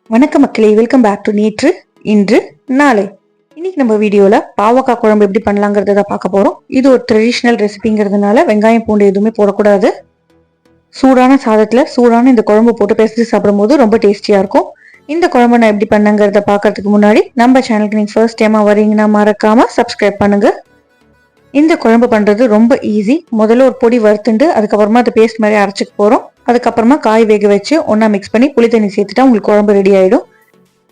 வணக்கம் மக்களே, welcome back to நேற்று இன்று நாளை. இன்னைக்கு நம்ம வீடியோல பாவக்காய் குழம்பு எப்படி பண்ணலாங்கிறத பார்க்க போறோம். இது ஒரு ட்ரெடிஷ்னல் ரெசிபிங்கிறதுனால வெங்காயம் பூண்டு எதுவுமே போடக்கூடாது. சூடான சாதத்துல சூடான இந்த குழம்பு போட்டு பேசி சாப்பிடும் போது ரொம்ப டேஸ்டியா இருக்கும். இந்த குழம்பு நான் எப்படி பண்ணங்கிறத பார்க்கறதுக்கு முன்னாடி நம்ம சேனலுக்கு நீங்க ஃபர்ஸ்ட் டைமா வரீங்கன்னா மறக்காம சப்ஸ்கிரைப் பண்ணுங்க. இந்த குழம்பு பண்றது ரொம்ப ஈஸி. முதல்ல ஒரு பொடி வறுத்துண்டு அதுக்கப்புறமா அது பேஸ்ட் மாதிரி அரைச்சிக்க போறோம். அதுக்கப்புறமா காய் வேக வச்சு ஒன்னா மிக்ஸ் பண்ணி புளி தண்ணி சேர்த்துட்டா உங்களுக்கு குழம்பு ரெடி ஆயிடும்.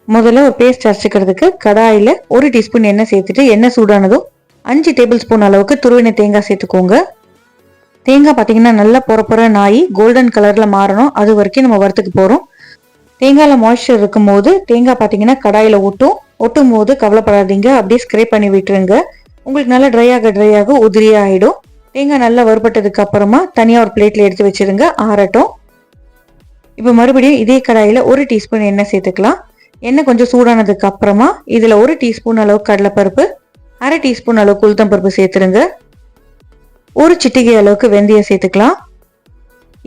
முதல்ல ஒரு பேஸ்ட் அரைச்சிக்கிறதுக்கு கடாயில 1 டீஸ்பூன் எண்ணெய் சேர்த்துட்டு எண்ணெய் சூடானதும் 5 டேபிள் ஸ்பூன் அளவுக்கு துருவின தேங்காய் சேர்த்துக்கோங்க. தேங்காய் பார்த்தீங்கன்னா நல்லா பொற நாயி கோல்டன் கலர்ல மாறணும், அது வரைக்கும் நம்ம வறுத்துக்கு போறோம். தேங்காயில மாய்ஸ்சர் இருக்கும் போது தேங்காய் பார்த்தீங்கன்னா கடாயில ஒட்டும் போது கவலைப்படாதீங்க, அப்படியே ஸ்க்ரேப் பண்ணி விட்டுருங்க. உங்களுக்கு நல்லா ட்ரை ஆக உதிரியா ஆயிடும். தேங்காய் நல்லா வறுபட்டதுக்கு அப்புறமா தனியா ஒரு பிளேட்ல எடுத்து வச்சிருங்க, ஆறட்டும். இப்போ மறுபடியும் இதே கடாயில 1 டீஸ்பூன் எண்ணெய் சேர்த்துக்கலாம். எண்ணெய் கொஞ்சம் சூடானதுக்கு அப்புறமா இதுல 1 டீஸ்பூன் அளவுக்கு கடலைப்பருப்பு, 1/2 டீஸ்பூன் அளவுக்கு உளுத்தம் பருப்பு சேர்த்துருங்க. 1 சிட்டிகை அளவுக்கு வெந்தயம் சேர்த்துக்கலாம்.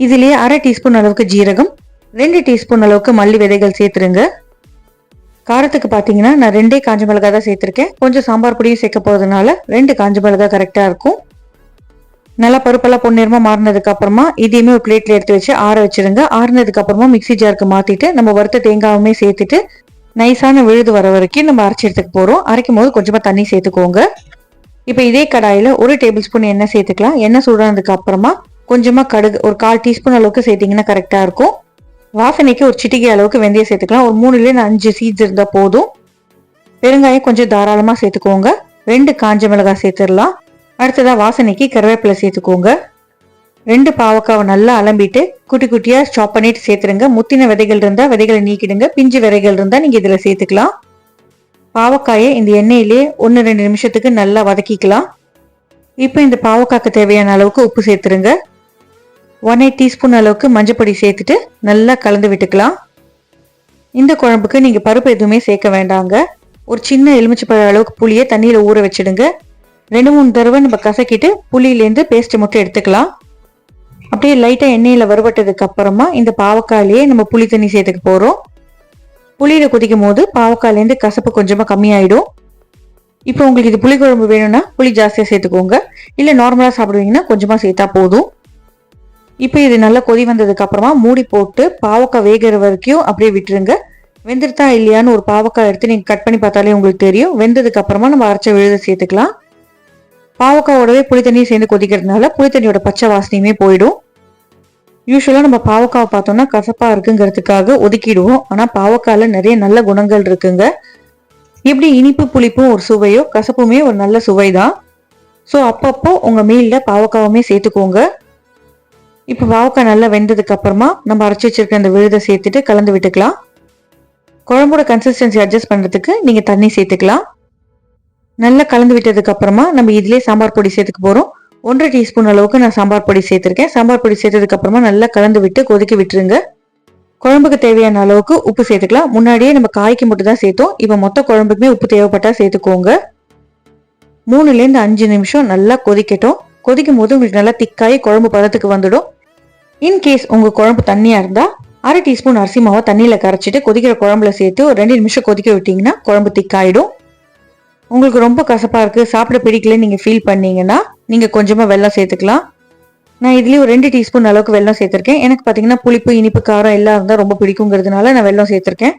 இதுலயே 1/2 டீஸ்பூன் அளவுக்கு ஜீரகம், 2 டீஸ்பூன் அளவுக்கு மல்லி விதைகள் சேர்த்துருங்க. காரத்துக்கு பார்த்தீங்கன்னா நான் 2 காஞ்ச மிளகாய் தான் சேர்த்துருக்கேன். கொஞ்சம் சாம்பார் பொடியும் சேர்க்க போறதுனால 2 காஞ்ச மிளகாய் கரெக்டா இருக்கும். நல்லா பருப்பெல்லாம் பொன்னிறமா மாறினதுக்கு அப்புறமா இதையுமே ஒரு பிளேட்ல எடுத்து வச்சு ஆற வச்சிருங்க. ஆறுனதுக்கு அப்புறமா மிக்சி ஜாருக்கு மாத்திட்டு நம்ம வறுத்த தேங்காயுமே சேர்த்துட்டு நைஸான விழுது வர வரைக்கும் நம்ம அரைச்சி எடுத்துக்க போறோம். அரைக்கும் போது கொஞ்சமா தண்ணி சேர்த்துக்கோங்க. இப்போ இதே கடாயில 1 டேபிள் ஸ்பூன் எண்ணெய் சேர்த்துக்கலாம். எண்ணெய் சூடானதுக்கு அப்புறமா கொஞ்சமா கடுகு ஒரு 1/4 டீஸ்பூன் அளவுக்கு சேர்த்தீங்கன்னா கரெக்டா இருக்கும். வாசனைக்கு ஒரு சிட்டிகை அளவுக்கு வெந்தயம் சேர்த்துக்கலாம். ஒரு 3-5 சீட்ஸ் இருந்தா போதும். பெருங்காயம் கொஞ்சம் தாராளமா சேர்த்துக்கோங்க. 2 காஞ்ச மிளகாய் சேர்த்துடலாம். அடுத்ததா வாசனைக்கு கருவேப்பிலை சேர்த்துக்கோங்க. 2 பாவக்காவை நல்லா அலம்பிட்டு குட்டி குட்டியா சாப் பண்ணிட்டு சேர்த்துருங்க. முத்தின விதைகள் இருந்தா விதைகளை நீக்கிடுங்க. பிஞ்சு விதைகள் இருந்தா நீங்க இதுல சேர்த்துக்கலாம். பாவக்காயை இந்த எண்ணெயிலே 1-2 நிமிஷத்துக்கு நல்லா வதக்கிக்கலாம். இப்போ இந்த பாவக்காய்க்கு தேவையான அளவுக்கு உப்பு சேர்த்துருங்க. 1/8 டீஸ்பூன் அளவுக்கு மஞ்சப்பொடி சேர்த்துட்டு நல்லா கலந்து விட்டுக்கலாம். இந்த குழம்புக்கு நீங்க பருப்பு எதுவுமே சேர்க்க வேண்டாங்க. ஒரு சின்ன எலுமிச்சைப்பழ அளவுக்கு புளியை தண்ணியில ஊற வச்சிடுங்க. 2-3 தடவை நம்ம கசக்கிட்டு புளியிலேருந்து பேஸ்ட் மட்டும் எடுத்துக்கலாம். அப்படியே லைட்டா எண்ணெயில வறுபட்டதுக்கு அப்புறமா இந்த பாவக்காயிலேயே நம்ம புளி தண்ணி சேர்த்துக்க போறோம். புளியில கொதிக்கும் போது பாவக்காயிலேருந்து கசப்பு கொஞ்சமா கம்மியாயிடும். இப்போ உங்களுக்கு இது புளி குழம்பு வேணும்னா புளி ஜாஸ்தியா சேர்த்துக்கோங்க. இல்ல நார்மலா சாப்பிடுவீங்கன்னா கொஞ்சமா சேர்த்தா போதும். இப்போ இது நல்லா கொதி வந்ததுக்கு அப்புறமா மூடி போட்டு பாவக்காய் வேகிற வரைக்கும் அப்படியே விட்டுருங்க. வெந்துருத்தா இல்லையான்னு ஒரு பாவக்காய் எடுத்து நீங்க கட் பண்ணி பார்த்தாலே உங்களுக்கு தெரியும். வெந்ததுக்கு அப்புறமா நம்ம அரைச்ச விழுத சேர்த்துக்கலாம். பாவக்காயோடவே புளி தண்ணியை சேர்ந்து கொதிக்கிறதுனால புளி தண்ணியோட பச்சை வாசனையுமே போயிடும். யூஸ்வலா நம்ம பாவக்காவை பார்த்தோம்னா கசப்பா இருக்குங்கிறதுக்காக ஒதுக்கிடுவோம். ஆனா பாவக்காயில நிறைய நல்ல குணங்கள் இருக்குங்க. எப்படி இனிப்பு புளிப்பும் ஒரு சுவையோ கசப்புமே ஒரு நல்ல சுவைதான். ஸோ அப்பப்போ உங்க மீல்ல பாவக்காவுமே சேர்த்துக்கோங்க. இப்போ பாவக்காய் நல்லா வெந்ததுக்கு அப்புறமா நம்ம அரைச்சி வச்சிருக்க அந்த விழுதை சேர்த்துட்டு கலந்து விட்டுக்கலாம். குழம்போட கன்சிஸ்டன்சி அட்ஜஸ்ட் பண்றதுக்கு நீங்க தண்ணி சேர்த்துக்கலாம். நல்லா கலந்து விட்டதுக்கு அப்புறமா நம்ம இதுலயே சாம்பார் பொடி சேர்த்துக்க போறோம். 1/2 டீஸ்பூன் அளவுக்கு நான் சாம்பார் பொடி சேர்த்திருக்கேன். சாம்பார் பொடி சேர்த்ததுக்கு அப்புறமா நல்லா கலந்து விட்டு கொதிக்க விட்டுருங்க. குழம்புக்கு தேவையான அளவுக்கு உப்பு சேர்த்துக்கலாம். முன்னாடியே நம்ம காய்க்கு மட்டும் தான் சேர்த்தோம். இப்போ மொத்த குழம்புக்குமே உப்பு தேவைப்பட்டா சேர்த்துக்கோங்க. 3-5 நிமிஷம் நல்லா கொதிக்கட்டும். கொதிக்கும் போது உங்களுக்கு நல்லா திக்காயி குழம்பு பதத்துக்கு வந்துடும். இன்கேஸ் உங்க குழம்பு தண்ணியா இருந்தா 1/2 டீஸ்பூன் அரிசி மாவை தண்ணியில கரைச்சிட்டு கொதிக்கிற குழம்புல சேர்த்து ஒரு 2 நிமிஷம் கொதிக்க விட்டீங்கன்னா குழம்பு திக்காயிடும். உங்களுக்கு ரொம்ப கசப்பா இருக்கு, சாப்பிட பிடிக்கல நீங்க ஃபீல் பண்ணீங்கன்னா நீங்க கொஞ்சமா வெல்லம் சேர்த்துக்கலாம். நான் இதுலயே ஒரு 2 டீஸ்பூன் அளவுக்கு வெல்லம் சேர்த்திருக்கேன். எனக்கு பாத்தீங்கன்னா புளிப்பு இனிப்பு காரம் எல்லாம் இருந்தா ரொம்ப பிடிக்குங்கிறதுனால நான் வெல்லம் சேர்த்திருக்கேன்.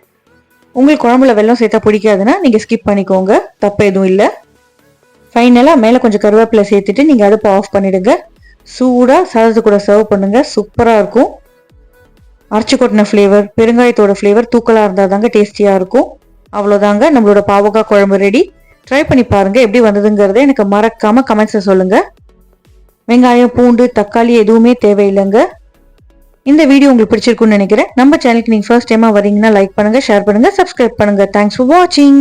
உங்களுக்கு குழம்புல வெல்லம் சேர்த்தா பிடிக்காதுன்னா நீங்க ஸ்கிப் பண்ணிக்கோங்க, தப்பு எதுவும் இல்லை. ஃபைனலா மேல கொஞ்சம் கருவேப்பிலை சேர்த்துட்டு நீங்க அடுப்பை ஆஃப் பண்ணிடுங்க. சூடா சாதத்து கூட சர்வ் பண்ணுங்க, சூப்பரா இருக்கும். அரைச்சி கொட்டின ஃப்ளேவர், பெருங்காயத்தோட ஃப்ளேவர் தூக்கலா இருந்தா தாங்க டேஸ்டியா இருக்கும். அவ்வளோதாங்க, நம்மளோட பாவக்காய் குழம்பு ரெடி. ட்ரை பண்ணி பாருங்க, எப்படி வந்ததுங்கிறத எனக்கு மறக்காம கமெண்ட்ஸ்ல சொல்லுங்க. வெங்காயம் பூண்டு தக்காளி எதுவுமே தேவையில்லைங்க. இந்த வீடியோ உங்களுக்கு பிடிச்சிருக்குன்னு நினைக்கிறேன். நம்ம சேனலுக்கு நீங்க ஃபர்ஸ்ட் டைமா வரீங்கன்னா லைக் பண்ணுங்க, ஷேர் பண்ணுங்க, சப்ஸ்கிரைப் பண்ணுங்க. தேங்க்ஸ் ஃபார் வாட்சிங்.